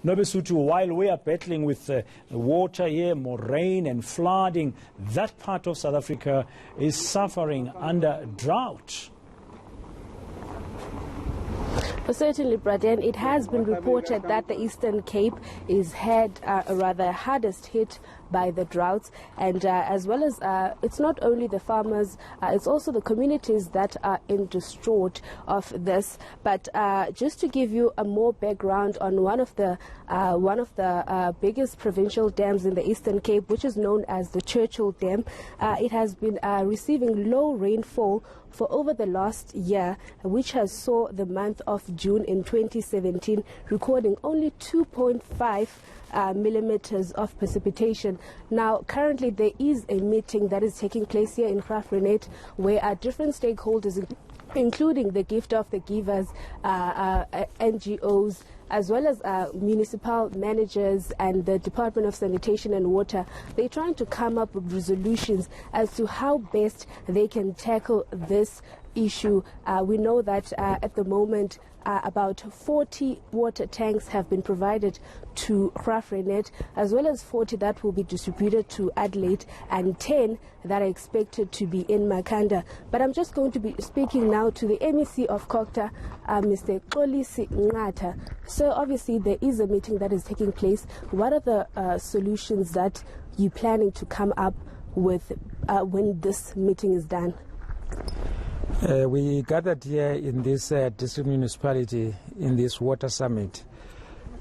Nobesutu, while we are battling with water here, more rain and flooding, that part of South Africa is suffering under drought. Certainly, Braden, it has been reported that the Eastern Cape is hardest hit by the droughts, and as well as it's not only the farmers, it's also the communities that are in distraught of this. But just to give you a more background on one of the biggest provincial dams in the Eastern Cape, which is known as the Churchill Dam, it has been receiving low rainfall for over the last year, which has saw the month of June in 2017 recording only 2.5 millimeters of precipitation. Now, currently there is a meeting that is taking place here in Graaff Reinet, where different stakeholders, including the Gift of the Givers, NGOs, as well as municipal managers and the Department of Sanitation and Water, they're trying to come up with resolutions as to how best they can tackle this issue. We know that at the moment about 40 water tanks have been provided to Graaff Reinet, as well as 40 that will be distributed to Adelaide and 10 that are expected to be in Makanda. But I'm just going to be speaking now to the MEC of Kokta, Mr. Xolisi Ngata. So obviously there is a meeting that is taking place. What are the solutions that you're planning to come up with when this meeting is done? We gathered here in this district municipality in this water summit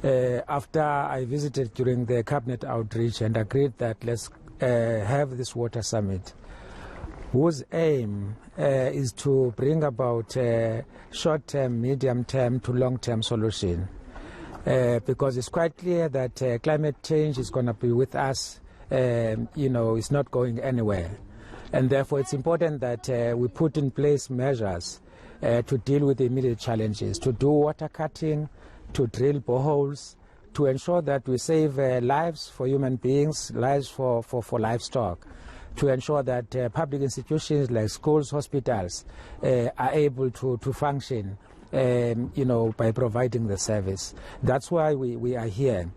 after I visited during the cabinet outreach and agreed that let's have this water summit, whose aim is to bring about short-term, medium-term to long-term solution, because it's quite clear that climate change is going to be with us. It's not going anywhere. And therefore, it's important that we put in place measures to deal with the immediate challenges, to do water cutting, to drill boreholes, to ensure that we save lives for human beings, lives for livestock, to ensure that public institutions like schools, hospitals are able to function, by providing the service. That's why we are here.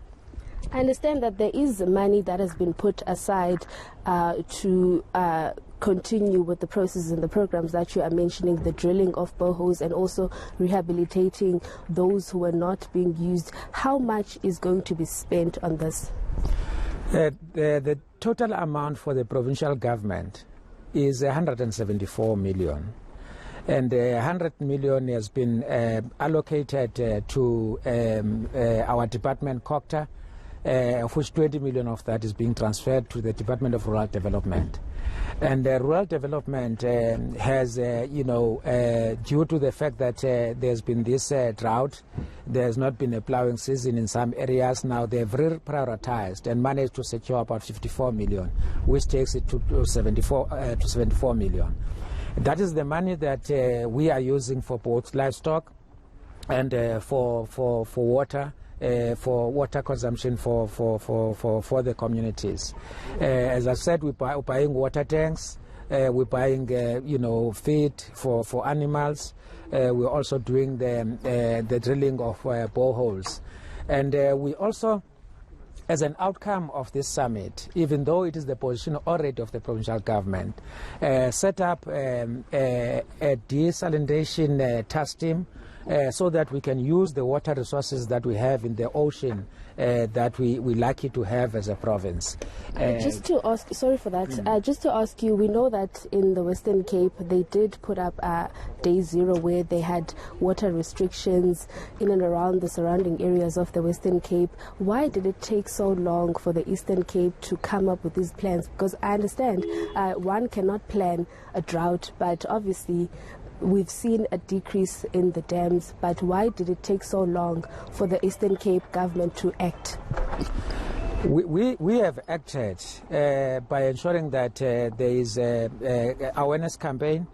I understand that there is money that has been put aside to continue with the processes and the programs that you are mentioning, the drilling of boreholes and also rehabilitating those who are not being used. How much is going to be spent on this? The total amount for the provincial government is 174 million. And 100 million has been allocated to our department, Kokta, of which 20 million of that is being transferred to the Department of Rural Development. And rural development has, due to the fact that there's been this drought, there's not been a plowing season in some areas. Now they've prioritized and managed to secure about 54 million, which takes it to 74 million. That is the money that we are using for both livestock and for water. For water consumption for the communities. As I said, we're buying water tanks, we're buying feed for animals, we're also doing the drilling of boreholes. And we also, as an outcome of this summit, even though it is the position already of the provincial government, set up a desalination task team so that we can use the water resources that we have in the ocean that we're lucky to have as a province. Just to ask, sorry for that, just to ask you, we know that in the Western Cape they did put up day zero where they had water restrictions in and around the surrounding areas of the Western Cape. Why did it take so long for the Eastern Cape to come up with these plans? Because I understand one cannot plan a drought, but obviously we've seen a decrease in the dams, but why did it take so long for the Eastern Cape government to act? We have acted by ensuring that there is an awareness campaign,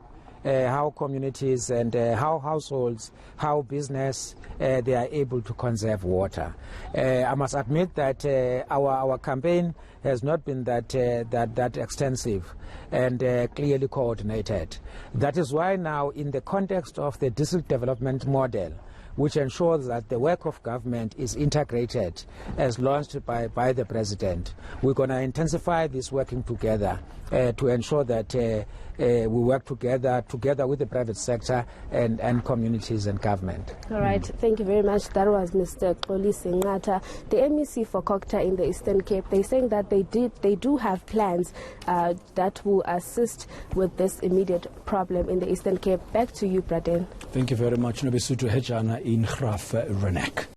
how communities and how households, how business, they are able to conserve water. I must admit that our campaign has not been that extensive and clearly coordinated. That is why now, in the context of the district development model, which ensures that the work of government is integrated as launched by the President. We're going to intensify this working together to ensure that we work together with the private sector and communities and government. All right, thank you very much. That was Mr. Xolisi Ngata, the MEC for Kokta in the Eastern Cape. They're saying that they do have plans that will assist with this immediate problem in the Eastern Cape. Back to you, Braden. Thank you very much, Nobisutu Hejana in Graaff Reinet.